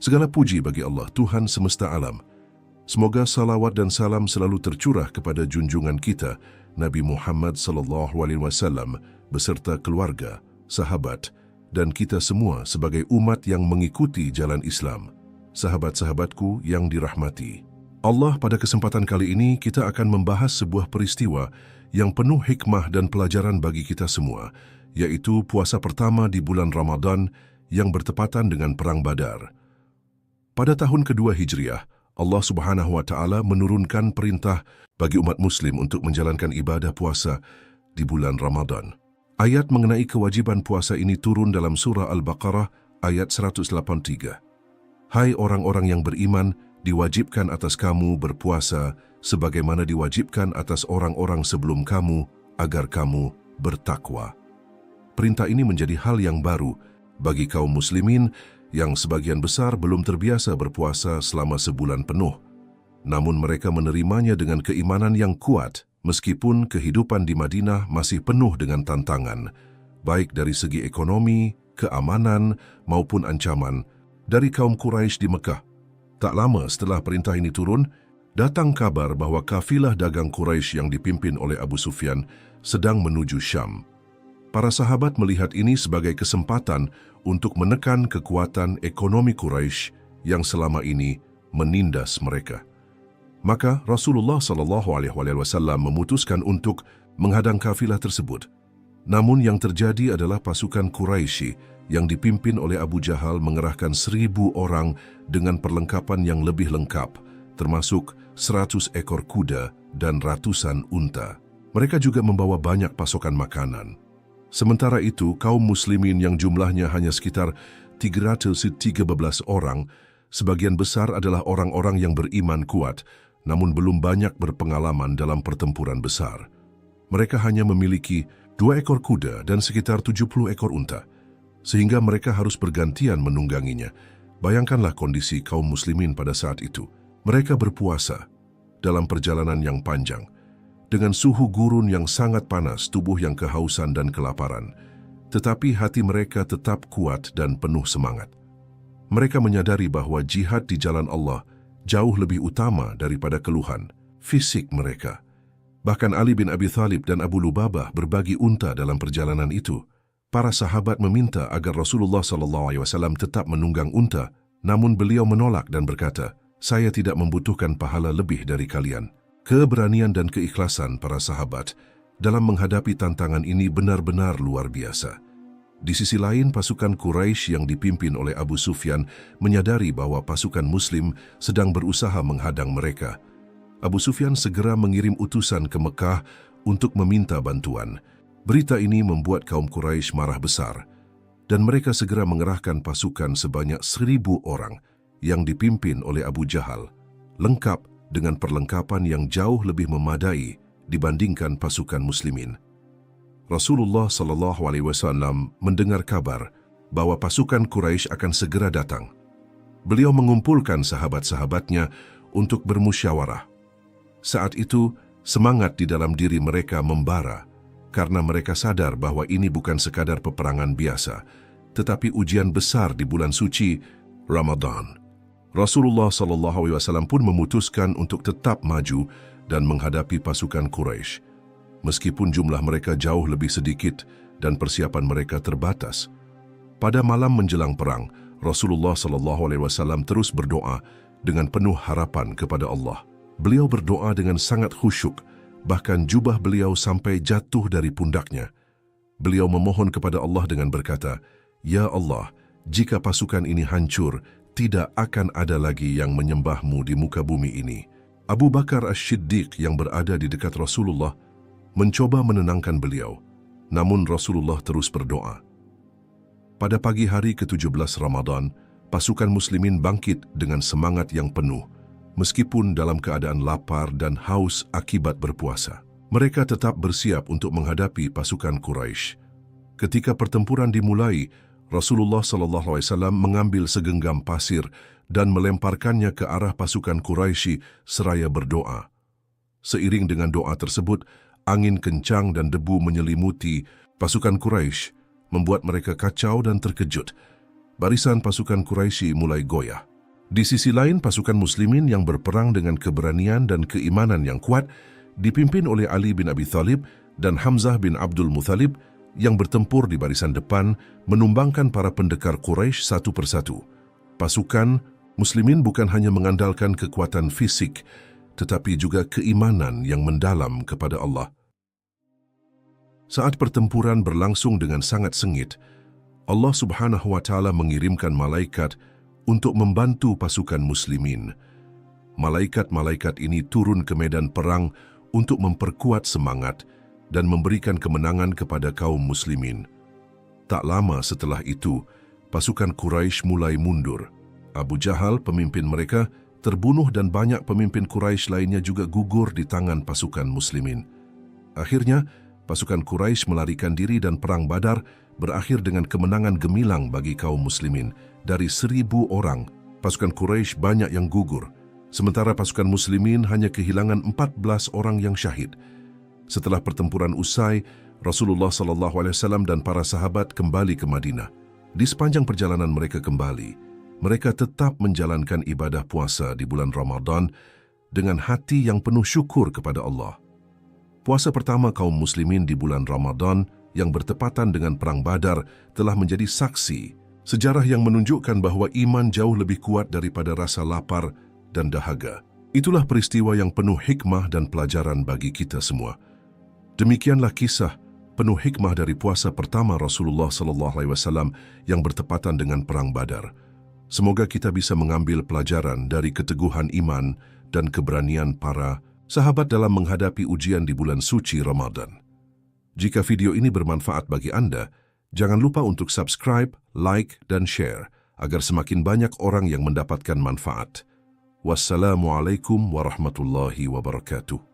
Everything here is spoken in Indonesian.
Segala puji bagi Allah, Tuhan semesta alam. Semoga salawat dan salam selalu tercurah kepada junjungan kita, Nabi Muhammad SAW, beserta keluarga, sahabat, dan kita semua sebagai umat yang mengikuti jalan Islam. Sahabat-sahabatku yang dirahmati Allah, pada kesempatan kali ini kita akan membahas sebuah peristiwa yang penuh hikmah dan pelajaran bagi kita semua, yaitu puasa pertama di bulan Ramadan yang bertepatan dengan Perang Badar. Pada tahun kedua Hijriah, Allah Subhanahu wa Ta'ala menurunkan perintah bagi umat Muslim untuk menjalankan ibadah puasa di bulan Ramadan. Ayat mengenai kewajiban puasa ini turun dalam surah Al-Baqarah ayat 183. Hai orang-orang yang beriman, diwajibkan atas kamu berpuasa sebagaimana diwajibkan atas orang-orang sebelum kamu agar kamu bertakwa. Perintah ini menjadi hal yang baru bagi kaum muslimin yang sebagian besar belum terbiasa berpuasa selama sebulan penuh. Namun mereka menerimanya dengan keimanan yang kuat, meskipun kehidupan di Madinah masih penuh dengan tantangan, baik dari segi ekonomi, keamanan, maupun ancaman dari kaum Quraisy di Mekah. Tak lama setelah perintah ini turun, datang kabar bahwa kafilah dagang Quraisy yang dipimpin oleh Abu Sufyan sedang menuju Syam. Para sahabat melihat ini sebagai kesempatan untuk menekan kekuatan ekonomi Quraisy yang selama ini menindas mereka. Maka Rasulullah SAW memutuskan untuk menghadang kafilah tersebut. Namun yang terjadi adalah pasukan Quraisy yang dipimpin oleh Abu Jahal mengerahkan 1.000 orang dengan perlengkapan yang lebih lengkap, termasuk 100 ekor kuda dan ratusan unta. Mereka juga membawa banyak pasokan makanan. Sementara itu, kaum muslimin yang jumlahnya hanya sekitar 313 orang, sebagian besar adalah orang-orang yang beriman kuat, namun belum banyak berpengalaman dalam pertempuran besar. Mereka hanya memiliki 2 ekor kuda dan sekitar 70 ekor unta, sehingga mereka harus bergantian menungganginya. Bayangkanlah kondisi kaum muslimin pada saat itu. Mereka berpuasa dalam perjalanan yang panjang, dengan suhu gurun yang sangat panas, tubuh yang kehausan dan kelaparan. Tetapi hati mereka tetap kuat dan penuh semangat. Mereka menyadari bahwa jihad di jalan Allah jauh lebih utama daripada keluhan fisik mereka. Bahkan Ali bin Abi Thalib dan Abu Lubabah berbagi unta dalam perjalanan itu. Para sahabat meminta agar Rasulullah SAW tetap menunggang unta, namun beliau menolak dan berkata, "Saya tidak membutuhkan pahala lebih dari kalian." Keberanian dan keikhlasan para sahabat dalam menghadapi tantangan ini benar-benar luar biasa. Di sisi lain, pasukan Quraisy yang dipimpin oleh Abu Sufyan menyadari bahwa pasukan Muslim sedang berusaha menghadang mereka. Abu Sufyan segera mengirim utusan ke Mekah untuk meminta bantuan. Berita ini membuat kaum Quraisy marah besar, dan mereka segera mengerahkan pasukan sebanyak 1.000 orang yang dipimpin oleh Abu Jahal, lengkap dengan perlengkapan yang jauh lebih memadai dibandingkan pasukan muslimin. Rasulullah SAW mendengar kabar bahwa pasukan Quraisy akan segera datang. Beliau mengumpulkan sahabat-sahabatnya untuk bermusyawarah. Saat itu, semangat di dalam diri mereka membara karena mereka sadar bahwa ini bukan sekadar peperangan biasa, tetapi ujian besar di bulan suci Ramadan. Rasulullah SAW pun memutuskan untuk tetap maju dan menghadapi pasukan Quraisy. Meskipun jumlah mereka jauh lebih sedikit dan persiapan mereka terbatas. Pada malam menjelang perang, Rasulullah SAW terus berdoa dengan penuh harapan kepada Allah. Beliau berdoa dengan sangat khusyuk, bahkan jubah beliau sampai jatuh dari pundaknya. Beliau memohon kepada Allah dengan berkata, "Ya Allah, jika pasukan ini hancur, tidak akan ada lagi yang menyembahmu di muka bumi ini." Abu Bakar As-Siddiq yang berada di dekat Rasulullah mencoba menenangkan beliau, namun Rasulullah terus berdoa. Pada pagi hari ke-17 Ramadan, pasukan muslimin bangkit dengan semangat yang penuh, meskipun dalam keadaan lapar dan haus akibat berpuasa. Mereka tetap bersiap untuk menghadapi pasukan Quraisy. Ketika pertempuran dimulai, Rasulullah SAW mengambil segenggam pasir dan melemparkannya ke arah pasukan Quraisy seraya berdoa. Seiring dengan doa tersebut, angin kencang dan debu menyelimuti pasukan Quraisy, membuat mereka kacau dan terkejut. Barisan pasukan Quraisy mulai goyah. Di sisi lain, pasukan muslimin yang berperang dengan keberanian dan keimanan yang kuat dipimpin oleh Ali bin Abi Thalib dan Hamzah bin Abdul Muthalib yang bertempur di barisan depan menumbangkan para pendekar Quraisy satu persatu. Pasukan muslimin bukan hanya mengandalkan kekuatan fisik, tetapi juga keimanan yang mendalam kepada Allah. Saat pertempuran berlangsung dengan sangat sengit, Allah Subhanahu wa Ta'ala mengirimkan malaikat untuk membantu pasukan muslimin. Malaikat-malaikat ini turun ke medan perang untuk memperkuat semangat dan memberikan kemenangan kepada kaum muslimin. Tak lama setelah itu, pasukan Quraisy mulai mundur. Abu Jahal, pemimpin mereka, terbunuh dan banyak pemimpin Quraisy lainnya juga gugur di tangan pasukan muslimin. Akhirnya, pasukan Quraisy melarikan diri dan perang Badar berakhir dengan kemenangan gemilang bagi kaum muslimin. Dari 1.000 orang, pasukan Quraisy banyak yang gugur, sementara pasukan muslimin hanya kehilangan 14 orang yang syahid. Setelah pertempuran usai, Rasulullah SAW dan para sahabat kembali ke Madinah. Di sepanjang perjalanan mereka kembali, mereka tetap menjalankan ibadah puasa di bulan Ramadan dengan hati yang penuh syukur kepada Allah. Puasa pertama kaum muslimin di bulan Ramadan yang bertepatan dengan Perang Badar telah menjadi saksi sejarah yang menunjukkan bahwa iman jauh lebih kuat daripada rasa lapar dan dahaga. Itulah peristiwa yang penuh hikmah dan pelajaran bagi kita semua. Demikianlah kisah penuh hikmah dari puasa pertama Rasulullah SAW yang bertepatan dengan Perang Badar. Semoga kita bisa mengambil pelajaran dari keteguhan iman dan keberanian para sahabat dalam menghadapi ujian di bulan suci Ramadan. Jika video ini bermanfaat bagi Anda, jangan lupa untuk subscribe, like, dan share agar semakin banyak orang yang mendapatkan manfaat. Wassalamualaikum warahmatullahi wabarakatuh.